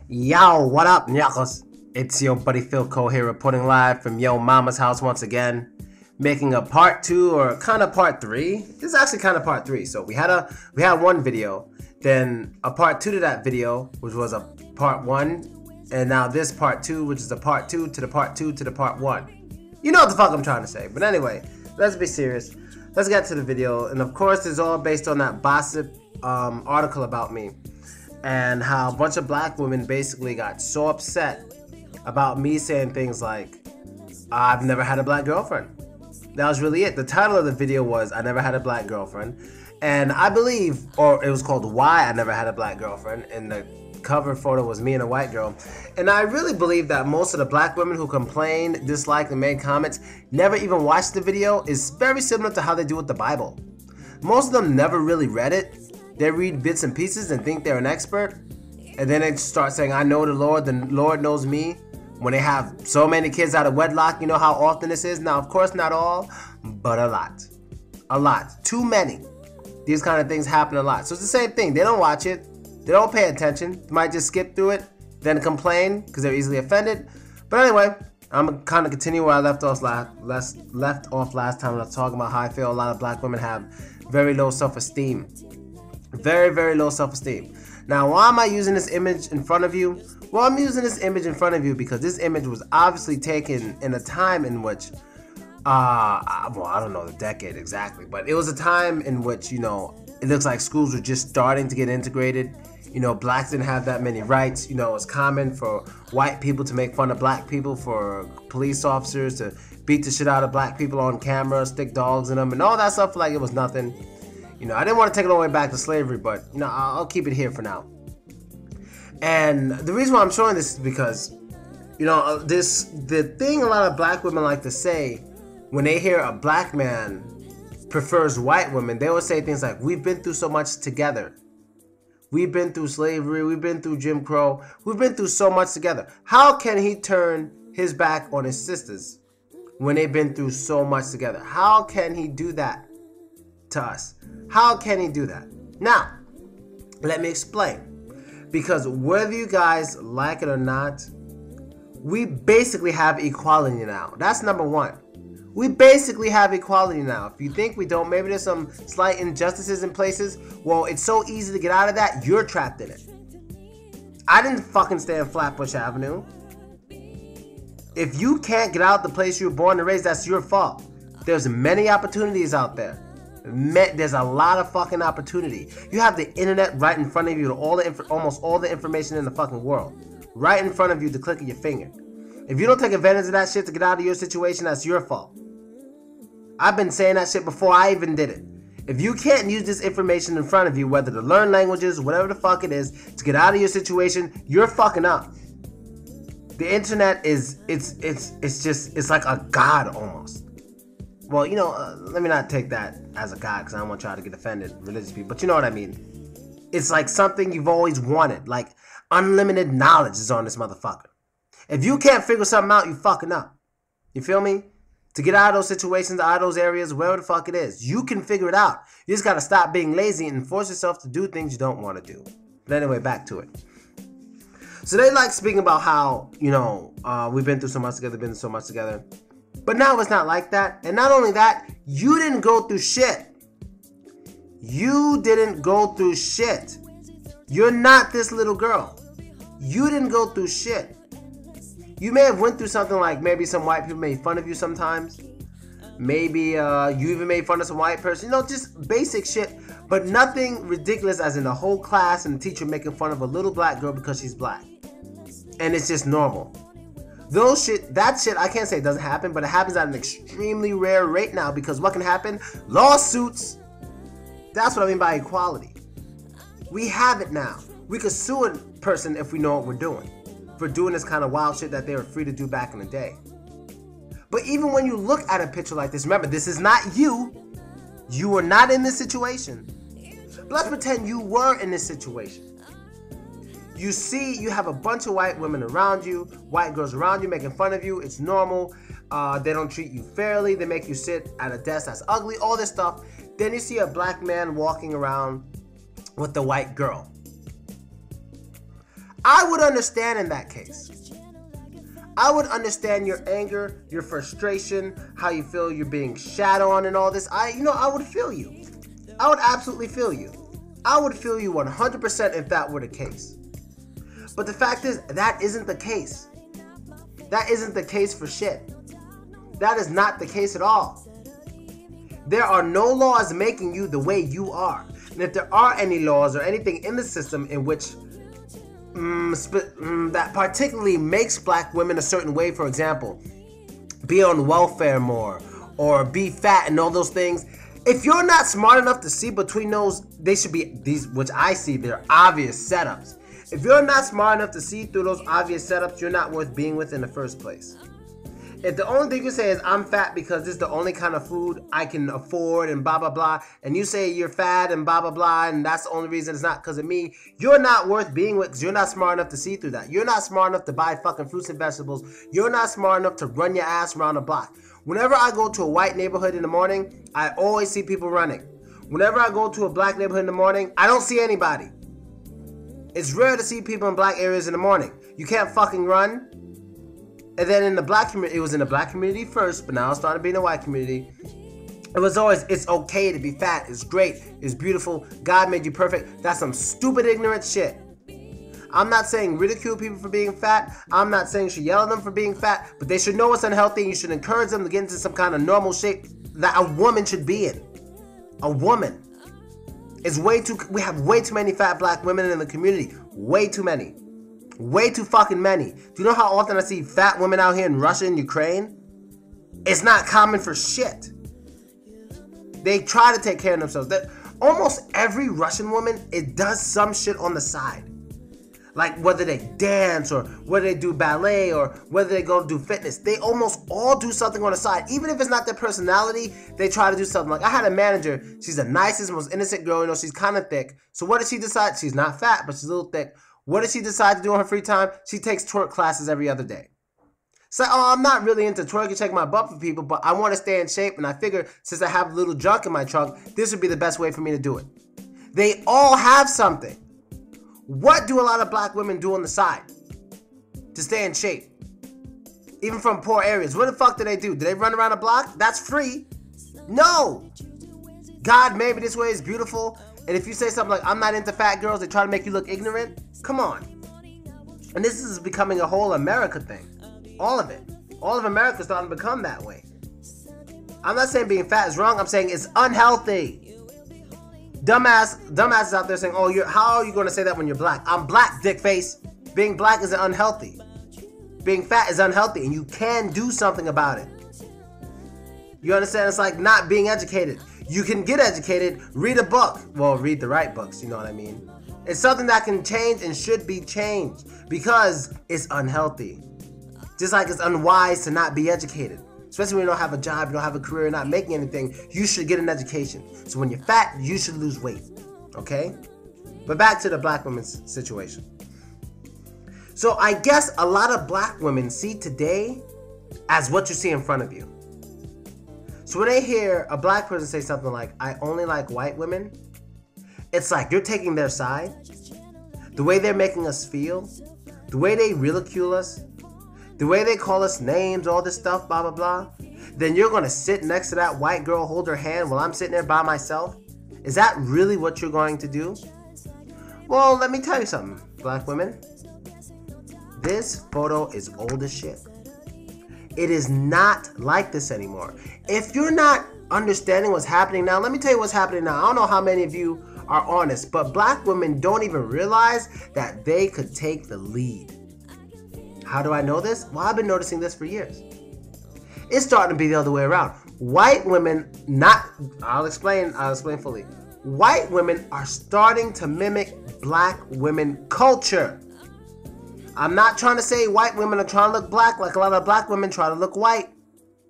Yo, what up, nyakos? It's your buddy Philko here, reporting live from Yo Mama's house once again, making a part 2 or kind of part 3. This is actually kind of part 3. So we had one video, then a part 2 to that video, which was a part 1, and now this part 2, which is a part 2 to the part 2 to the part 1. You know what the fuck I'm trying to say. But anyway, let's be serious. Let's get to the video, and of course, it's all based on that gossip article about me. And how a bunch of black women basically got so upset about me saying things like, I've never had a black girlfriend. That was really it. The title of the video was, I never had a black girlfriend. And I believe, or it was called Why I Never Had a Black Girlfriend. And the cover photo was me and a white girl. And I really believe that most of the black women who complained, disliked, and made comments never even watched the video. Is very similar to how they do with the Bible. Most of them never really read it. They read bits and pieces and think they're an expert, and then they start saying, I know the Lord knows me. When they have so many kids out of wedlock, you know how often this is? Now, of course, not all, but a lot. A lot. Too many. These kind of things happen a lot. So it's the same thing. They don't watch it. They don't pay attention. They might just skip through it, then complain because they're easily offended. But anyway, I'm going to kind of continue where I left off last time. I was talking about how I feel a lot of black women have very low self-esteem. Very, very low self-esteem. Now, why am I using this image in front of you? Well, I'm using this image in front of you because this image was obviously taken in a time in which, well, I don't know the decade exactly, but it was a time in which, you know, it looks like schools were just starting to get integrated. You know, blacks didn't have that many rights. You know, it's common for white people to make fun of black people, for police officers to beat the shit out of black people on camera, stick dogs in them, and all that stuff like it was nothing. You know, I didn't want to take it all the way back to slavery, but, you know, I'll keep it here for now. And the reason why I'm showing this is because, you know, the thing a lot of black women like to say when they hear a black man prefers white women, they will say things like, we've been through so much together. We've been through slavery. We've been through Jim Crow. We've been through so much together. How can he turn his back on his sisters when they've been through so much together? How can he do that to us? How can he do that? Now, let me explain. Because whether you guys like it or not, we basically have equality now. That's number one. We basically have equality now. If you think we don't, maybe there's some slight injustices in places. Well, it's so easy to get out of that. You're trapped in it. I didn't fucking stay on Flatbush Avenue. If you can't get out the place you were born and raised, that's your fault. There's many opportunities out there. There's a lot of fucking opportunity. You have the internet right in front of you, almost all the information in the fucking world, right in front of you, the click of your finger. If you don't take advantage of that shit to get out of your situation, that's your fault. I've been saying that shit before I even did it. If you can't use this information in front of you, whether to learn languages, whatever the fuck it is, to get out of your situation, you're fucking up. The internet is it's like a god almost. Well, you know, let me not take that as a god because I don't want y'all to get offended, religious people. But you know what I mean. It's like something you've always wanted. Like unlimited knowledge is on this motherfucker. If you can't figure something out, you fucking up. You feel me? To get out of those situations, out of those areas, wherever the fuck it is, you can figure it out. You just gotta stop being lazy and force yourself to do things you don't want to do. But anyway, back to it. So they like speaking about how, you know, we've been through so much together, But now it's not like that. And not only that, you didn't go through shit. You didn't go through shit. You're not this little girl. You didn't go through shit. You may have went through something like maybe some white people made fun of you sometimes. Maybe you even made fun of some white person. You know, just basic shit. But nothing ridiculous as in the whole class and the teacher making fun of a little black girl because she's black. And it's just normal. That shit, I can't say it doesn't happen, but it happens at an extremely rare rate now because what can happen? Lawsuits. That's what I mean by equality. We have it now. We could sue a person if we know what we're doing. For doing this kind of wild shit that they were free to do back in the day. But even when you look at a picture like this, remember, this is not you. You were not in this situation. But let's pretend you were in this situation. You see, you have a bunch of white women around you, white girls around you making fun of you. It's normal. They don't treat you fairly. They make you sit at a desk that's ugly, all this stuff. Then you see a black man walking around with the white girl. I would understand in that case. I would understand your anger, your frustration, how you feel you're being shat on and all this. I would feel you. I would absolutely feel you. I would feel you 100% if that were the case. But the fact is, that isn't the case. That isn't the case for shit. That is not the case at all. There are no laws making you the way you are. And if there are any laws or anything in the system in which that particularly makes black women a certain way, for example, be on welfare more or be fat and all those things, if you're not smart enough to see between those, they should be these, which I see, they're obvious setups. If you're not smart enough to see through those obvious setups, you're not worth being with in the first place. If the only thing you say is I'm fat because this is the only kind of food I can afford and blah blah blah, and you say you're fat and blah blah blah, and that's the only reason it's not because of me, you're not worth being with because you're not smart enough to see through that. You're not smart enough to buy fucking fruits and vegetables. You're not smart enough to run your ass around the block. Whenever I go to a white neighborhood in the morning, I always see people running. Whenever I go to a black neighborhood in the morning, I don't see anybody. It's rare to see people in black areas in the morning. You can't fucking run. And then in the black community, it was in the black community first, but now it's starting to be in the white community. It was always, it's okay to be fat, it's great, it's beautiful, God made you perfect. That's some stupid, ignorant shit. I'm not saying ridicule people for being fat. I'm not saying you should yell at them for being fat, but they should know it's unhealthy and you should encourage them to get into some kind of normal shape that a woman should be in. A woman. We have way too many fat black women in the community. Way too many. Way too fucking many. Do you know how often I see fat women out here in Russia and Ukraine? It's not common for shit. They try to take care of themselves. Almost every Russian woman, it does some shit on the side. Like whether they dance or whether they do ballet or whether they go do fitness. They almost all do something on the side. Even if it's not their personality, they try to do something. Like I had a manager, she's the nicest, most innocent girl, she's kind of thick. So what does she decide? She's not fat, but she's a little thick. What does she decide to do on her free time? She takes twerk classes every other day. So, I'm not really into twerking, check my butt for people, but I want to stay in shape, and I figure since I have a little junk in my trunk, this would be the best way for me to do it. They all have something. What do a lot of black women do on the side to stay in shape? Even from poor areas. What the fuck do they do? Do they run around the block? That's free. No. God made me this way, it's beautiful. And if you say something like, I'm not into fat girls, they try to make you look ignorant. Come on. And this is becoming a whole America thing. All of it. All of America is starting to become that way. I'm not saying being fat is wrong. I'm saying it's unhealthy. Dumbasses out there saying, oh, how are you going to say that when you're black? I'm black, dick face. Being black isn't unhealthy. Being fat is unhealthy, and you can do something about it. You understand? It's like not being educated. You can get educated, read a book. Well, read the right books, you know what I mean? It's something that can change and should be changed because it's unhealthy. Just like it's unwise to not be educated. Especially when you don't have a job, you don't have a career, you're not making anything, you should get an education. So when you're fat, you should lose weight, okay? But back to the black women's situation. So I guess a lot of black women see today as what you see in front of you. So when they hear a black person say something like, I only like white women, it's like you're taking their side. The way they're making us feel, the way they ridicule us, the way they call us names, all this stuff, blah, blah, blah. Then you're going to sit next to that white girl, hold her hand while I'm sitting there by myself? Is that really what you're going to do? Well, let me tell you something, black women. This photo is old as shit. It is not like this anymore. If you're not understanding what's happening now, let me tell you what's happening now. I don't know how many of you are honest, but black women don't even realize that they could take the lead. How do I know this? Well, I've been noticing this for years. It's starting to be the other way around. White women, I'll explain fully. White women are starting to mimic black women culture. I'm not trying to say white women are trying to look black like a lot of black women try to look white.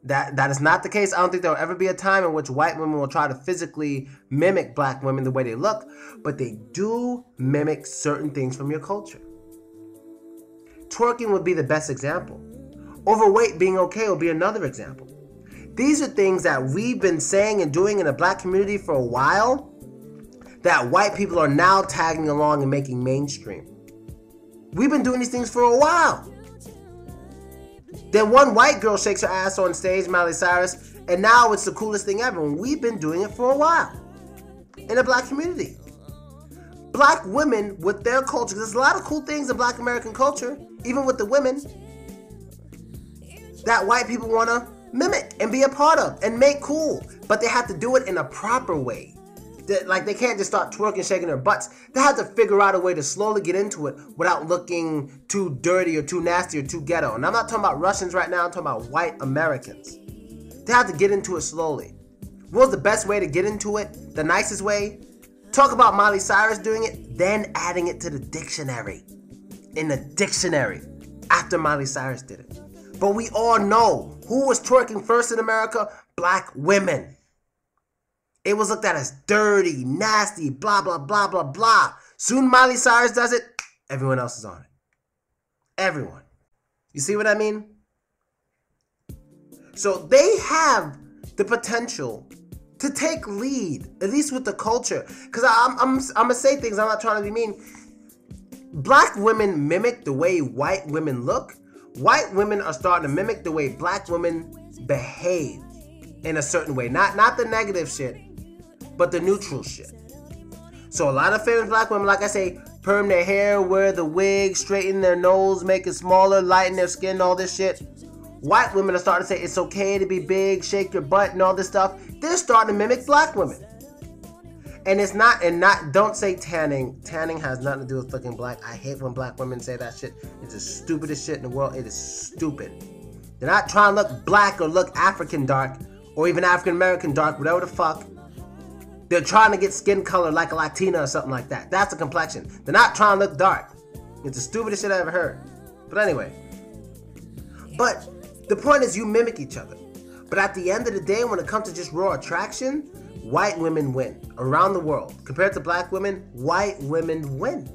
That is not the case. I don't think there will ever be a time in which white women will try to physically mimic black women the way they look, but they do mimic certain things from your culture. Twerking would be the best example. Overweight being okay will be another example. These are things that we've been saying and doing in the black community for a while that white people are now tagging along and making mainstream. We've been doing these things for a while. Then one white girl shakes her ass on stage, Miley Cyrus, and now it's the coolest thing ever. And we've been doing it for a while in the black community. Black women with their culture, there's a lot of cool things in black American culture, even with the women, that white people want to mimic and be a part of and make cool. But they have to do it in a proper way. Like, they can't just start twerking, shaking their butts. They have to figure out a way to slowly get into it without looking too dirty or too nasty or too ghetto. And I'm not talking about Russians right now, I'm talking about white Americans. They have to get into it slowly. What was the best way to get into it? The nicest way? Talk about Miley Cyrus doing it, then adding it to the dictionary. In the dictionary, after Miley Cyrus did it. But we all know who was twerking first in America? Black women. It was looked at as dirty, nasty, blah, blah, blah, blah, blah. Soon Miley Cyrus does it, everyone else is on it. Everyone. You see what I mean? So they have the potential to take lead, at least with the culture. Because I'm going to say things, I'm not trying to be mean. Black women mimic the way white women look. White women are starting to mimic the way black women behave in a certain way. Not the negative shit, but the neutral shit. So a lot of famous black women, like I say, perm their hair, wear the wig, straighten their nose, make it smaller, lighten their skin, all this shit. White women are starting to say it's okay to be big, shake your butt and all this stuff. They're starting to mimic black women. And it's not, don't say tanning. Tanning has nothing to do with looking black. I hate when black women say that shit. It's the stupidest shit in the world. It is stupid. They're not trying to look black or look African dark or even African American dark, whatever the fuck. They're trying to get skin color like a Latina or something like that. That's the complexion. They're not trying to look dark. It's the stupidest shit I ever heard. But anyway. But the point is you mimic each other. But at the end of the day, when it comes to just raw attraction, white women win around the world. Compared to black women, white women win.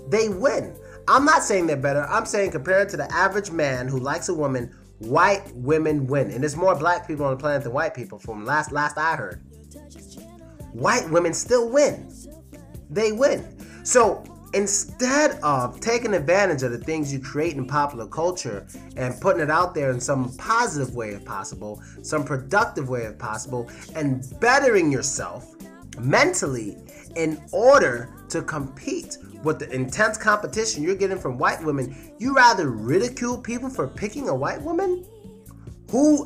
They win. I'm not saying they're better. I'm saying compared to the average man who likes a woman, white women win. And there's more black people on the planet than white people from last I heard. White women still win. They win. So instead of taking advantage of the things you create in popular culture and putting it out there in some positive way if possible, some productive way if possible, and bettering yourself mentally in order to compete with the intense competition you're getting from white women, you rather ridicule people for picking a white woman?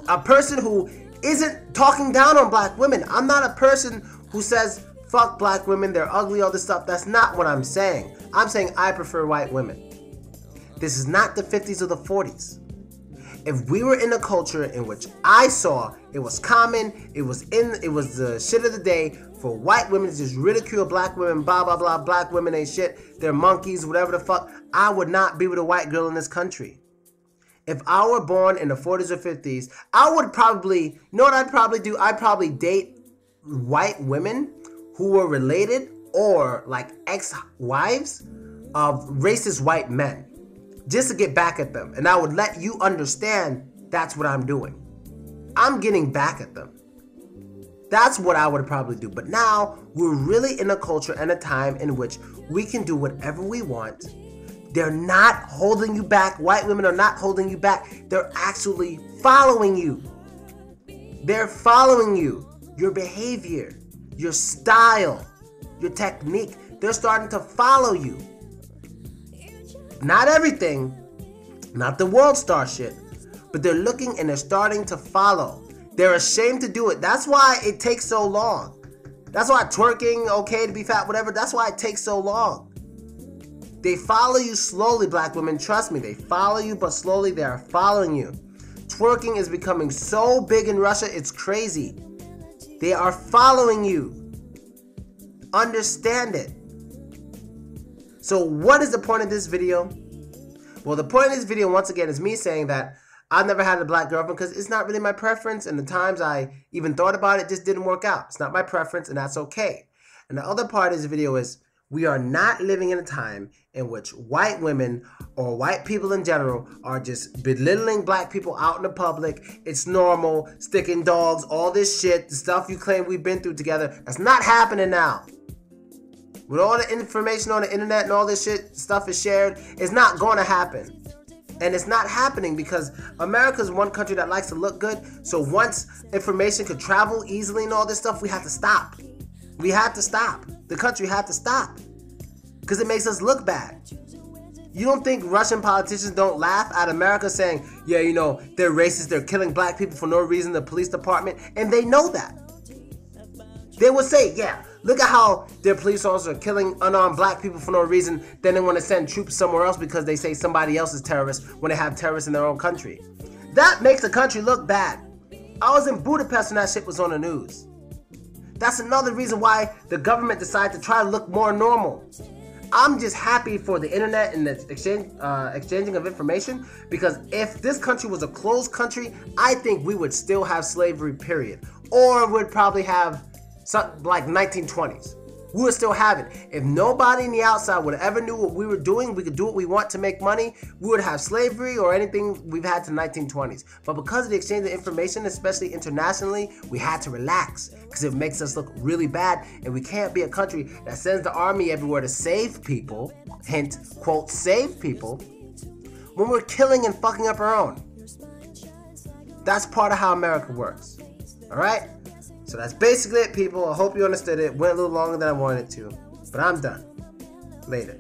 A person who isn't talking down on black women. I'm not a person who says, fuck black women, they're ugly, all this stuff. That's not what I'm saying. I'm saying I prefer white women. This is not the 50s or the 40s. If we were in a culture in which I saw it was common, it was the shit of the day for white women to just ridicule black women, blah, blah, blah, black women ain't shit, they're monkeys, whatever the fuck, I would not be with a white girl in this country. If I were born in the 40s or 50s, I would probably, you know what I'd probably do? I'd probably date white women who were related or like ex-wives of racist white men, just to get back at them. And I would let you understand that's what I'm doing. I'm getting back at them. That's what I would probably do. But now we're really in a culture and a time in which we can do whatever we want. They're not holding you back. White women are not holding you back. They're actually following you. They're following you. Your behavior, your style, your technique. They're starting to follow you. Not everything, not the world star shit, but they're looking and they're starting to follow. They're ashamed to do it. That's why it takes so long. That's why twerking, okay to be fat, whatever, that's why it takes so long. They follow you slowly, black women. Trust me, they follow you, but slowly they are following you. Twerking is becoming so big in Russia, it's crazy. They are following you. Understand it. So what is the point of this video? Well, the point of this video, once again, is me saying that I've never had a black girlfriend because it's not really my preference, and the times I even thought about it just didn't work out. It's not my preference, and that's okay. And the other part of this video is we are not living in a time in which white women or white people in general are just belittling black people out in the public. It's normal, sticking dogs, all this shit, the stuff you claim we've been through together. That's not happening now. with all the information on the internet and all this stuff is shared, it's not going to happen. And it's not happening because America is one country that likes to look good. So once information could travel easily and all this stuff, we have to stop. We have to stop. The country had to stop because it makes us look bad. You don't think Russian politicians don't laugh at America saying, yeah, you know, they're racist, they're killing black people for no reason, the police department, and they know that. They would say, yeah, look at how their police officers are killing unarmed black people for no reason. Then they want to send troops somewhere else because they say somebody else is terrorist when they have terrorists in their own country. That makes the country look bad. I was in Budapest when that shit was on the news. That's another reason why the government decided to try to look more normal. I'm just happy for the internet and the exchanging of information, because if this country was a closed country, I think we would still have slavery, period. Or would probably have something like 1920s. We would still have it. If nobody in the outside would ever knew what we were doing, we could do what we want to make money, we would have slavery or anything we've had to 1920s. But because of the exchange of information, especially internationally, we had to relax because it makes us look really bad, and we can't be a country that sends the army everywhere to save people, hint, quote, save people, when we're killing and fucking up our own. That's part of how America works. All right? So that's basically it, people. I hope you understood it. Went a little longer than I wanted it to, but I'm done. Later.